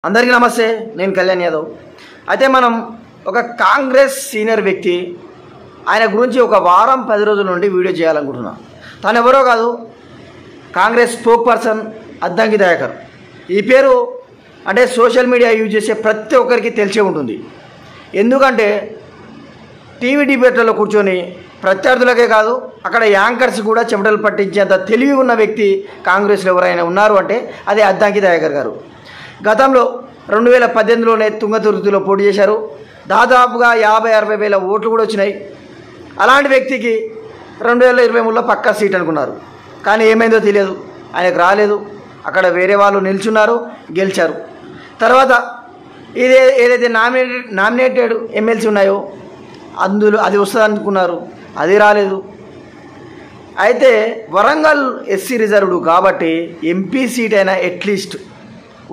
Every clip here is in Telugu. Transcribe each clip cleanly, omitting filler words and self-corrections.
అందరికీ నమస్తే, నేను కళ్యాణ్ యాదవ్. అయితే మనం ఒక కాంగ్రెస్ సీనియర్ వ్యక్తి ఆయన గురించి ఒక వారం 10 రోజుల నుండి వీడియో చేయాలనుకుంటున్నా. తను ఎవరో కాదు, కాంగ్రెస్ స్పోక్ పర్సన్ అద్దంకి దయాకర్. ఈ పేరు అంటే సోషల్ మీడియా యూజ్ చేసే ప్రతి ఒక్కరికి తెలిసే ఉంటుంది. ఎందుకంటే టీవీ డిబేట్లలో కూర్చొని ప్రత్యర్థులకే కాదు అక్కడ యాంకర్స్ కూడా చెమటలు పట్టించేంత తెలివి ఉన్న వ్యక్తి కాంగ్రెస్లో ఎవరైనా ఉన్నారు అంటే అది అద్దంకి దయాకర్ గారు. గతంలో 2018లోనే తుంగతుర్తిలో పోటీ చేశారు. దాదాపుగా 50-60 వేల ఓట్లు కూడా వచ్చినాయి. అలాంటి వ్యక్తికి 2023లో పక్కా సీట్ అనుకున్నారు. కానీ ఏమైందో తెలియదు, ఆయనకు రాలేదు. అక్కడ వేరే వాళ్ళు నిల్చున్నారు, గెలిచారు. తర్వాత ఏదైతే నామినేటెడ్ ఎమ్మెల్సీ ఉన్నాయో అందులో అది వస్తుంది అనుకున్నారు, అది రాలేదు. అయితే వరంగల్ ఎస్సీ రిజర్వ్డ్ కాబట్టి ఎంపీ సీట్ అయినా అట్లీస్ట్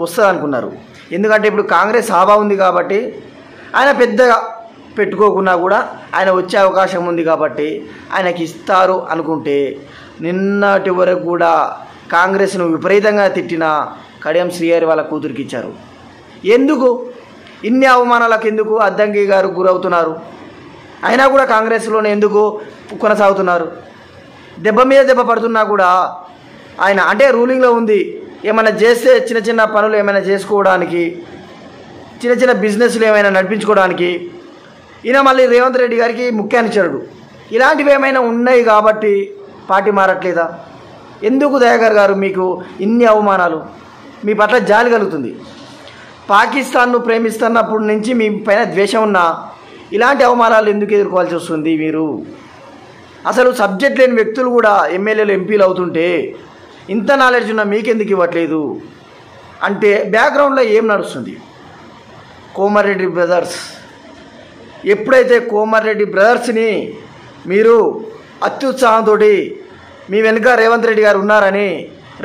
వస్తుంది అనుకున్నారు. ఎందుకంటే ఇప్పుడు కాంగ్రెస్ హావా ఉంది కాబట్టి ఆయన పెద్దగా పెట్టుకోకున్నా కూడా ఆయన వచ్చే అవకాశం ఉంది కాబట్టి ఆయనకి ఇస్తారు అనుకుంటే నిన్నటి వరకు కూడా కాంగ్రెస్ను విపరీతంగా తిట్టిన కడియం శ్రీహరి వాళ్ళ కూతురికి ఇచ్చారు. ఎందుకు ఇన్ని అవమానాలకు ఎందుకు అద్దంకి గారు గురవుతున్నారు? అయినా కూడా కాంగ్రెస్లోనే ఎందుకు కొనసాగుతున్నారు? దెబ్బ మీద దెబ్బ పడుతున్నా కూడా ఆయన అంటే రూలింగ్లో ఉంది, ఏమైనా చేస్తే చిన్న చిన్న పనులు ఏమైనా చేసుకోవడానికి, చిన్న చిన్న బిజినెస్లు ఏమైనా నడిపించుకోవడానికి ఈయన మళ్ళీ రేవంత్ రెడ్డి గారికి ముఖ్యానుచరుడు. ఇలాంటివి ఏమైనా ఉన్నాయి కాబట్టి పార్టీ మారట్లేదా? ఎందుకు దయాకర్ గారు మీకు ఇన్ని అవమానాలు? మీ పట్ల జాలి కలుగుతుంది. పాకిస్తాన్ను ప్రేమిస్తున్నప్పటి నుంచి మీ పైన ద్వేషం ఉన్నా ఇలాంటి అవమానాలు ఎందుకు ఎదుర్కోవాల్సి వస్తుంది? మీరు అసలు సబ్జెక్ట్ లేని వ్యక్తులు కూడా ఎమ్మెల్యేలు ఎంపీలు అవుతుంటే ఇంత నాలెడ్జ్ ఉన్నా మీకెందుకు ఇవ్వట్లేదు అంటే బ్యాక్గ్రౌండ్లో ఏం నడుస్తుంది? కోమారెడ్డి బ్రదర్స్, ఎప్పుడైతే కోమారెడ్డి బ్రదర్స్ని మీరు అత్యుత్సాహంతో మీ వెనుక రేవంత్ రెడ్డి గారు ఉన్నారని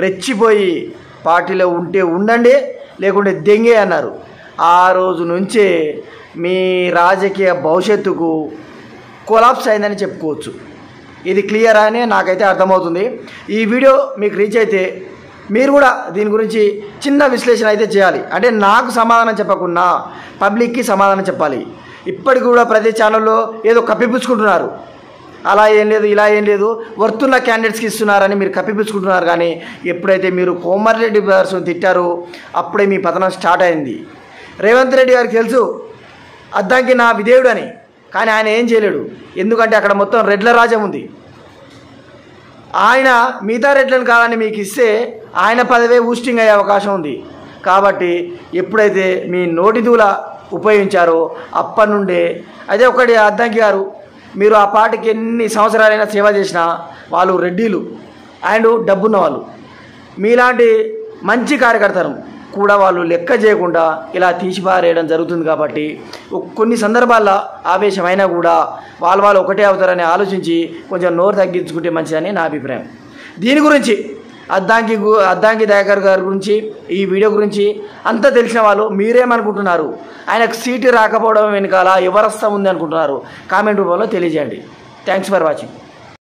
రెచ్చిపోయి పార్టీలో ఉంటే ఉండండి లేకుంటే దెంగే అన్నారు. ఆ రోజు నుంచే మీ రాజకీయ భవిష్యత్తుకు కొలాప్స్ అయిందని చెప్పుకోవచ్చు. ఇది క్లియర్ అని నాకైతే అర్థమవుతుంది. ఈ వీడియో మీకు రీచ్ అయితే మీరు కూడా దీని గురించి చిన్న విశ్లేషణ అయితే చేయాలి. అంటే నాకు సమాధానం చెప్పకుండా పబ్లిక్కి సమాధానం చెప్పాలి. ఇప్పటికి కూడా ప్రతి ఛానల్లో ఏదో కప్పిపుచ్చుకుంటున్నారు, అలా ఏం లేదు ఇలా ఏం లేదు, వర్తున్న క్యాండిడేట్స్కి ఇస్తున్నారని మీరు కప్పిపుచ్చుకుంటున్నారు. కానీ ఎప్పుడైతే మీరు కోమారెడ్డి బ్రదర్స్ని తిట్టారో అప్పుడే మీ పతనం స్టార్ట్ అయింది. రేవంత్ రెడ్డి గారికి తెలుసు అద్దంకి నా విధేయుడు అని, కానీ ఆయన ఏం చేయలేడు. ఎందుకంటే అక్కడ మొత్తం రెడ్ల రాజ్యం ఉంది. ఆయన మిగతా రెడ్లను కాదని మీకు ఇస్తే ఆయన పదవే ఊస్టింగ్ అయ్యే అవకాశం ఉంది. కాబట్టి ఎప్పుడైతే మీ నోటి దూల ఉపయోగించారో అప్పటి నుండే అదే ఒకటి అద్దంకి గారు, మీరు ఆ పార్టీకి ఎన్ని సంవత్సరాలైనా సేవ చేసినా వాళ్ళు రెడ్డిలు అండ్ డబ్బున్న వాళ్ళు. మీలాంటి మంచి కార్యకర్తను కూడా వాళ్ళు లెక్క చేయకుండా ఇలా తీసిపారేయడం జరుగుతుంది. కాబట్టి కొన్ని సందర్భాల్లో ఆవేశమైనా కూడా వాళ్ళు ఒకటే అవుతారని ఆలోచించి కొంచెం నోరు తగ్గించుకుంటే మంచిదని నా అభిప్రాయం. దీని గురించి అద్దంకి దయాకర్ గారి గురించి ఈ వీడియో గురించి అంతా తెలిసిన వాళ్ళు మీరేమనుకుంటున్నారు? ఆయనకు సీటు రాకపోవడం వెనకాల ఎవరస్తా ఉంది అనుకుంటున్నారు? కామెంట్ రూపంలో తెలియజేయండి. Thanks for watching.